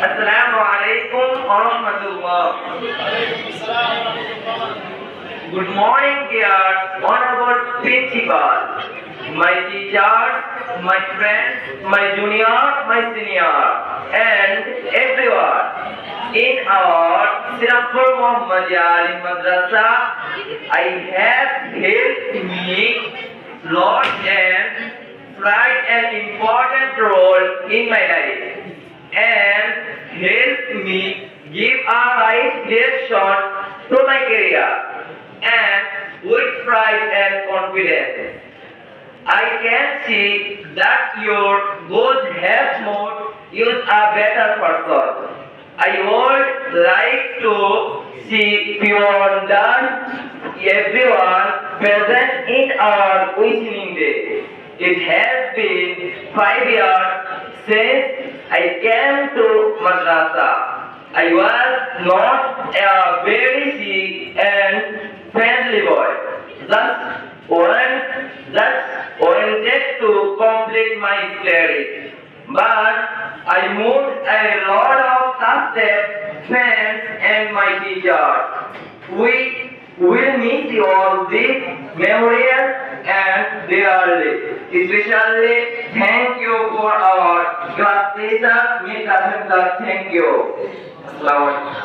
Assalamu alaikum wa rahmatullah. Good morning, dear honorable principal, my teachers, my friends, my junior, my senior, and everyone. In our Sirapur Muhammadiyya Alim Madrasa, I have helped me lot and played an important role in my life and helped me give a right direction to my career and with pride and confidence. I can see that your good health mode is a better person. I would like to see beyond that everyone present in our listening day. It has been 5 years since I came to madrasa. I was not a very sick and friendly boy. Just wanted to complete my studies. But I moved a lot of trusted friends and my teachers. We will miss all these memories and dearly. Especially thank you for our class teacher, Mr. Thank you. Assalamu alaikum.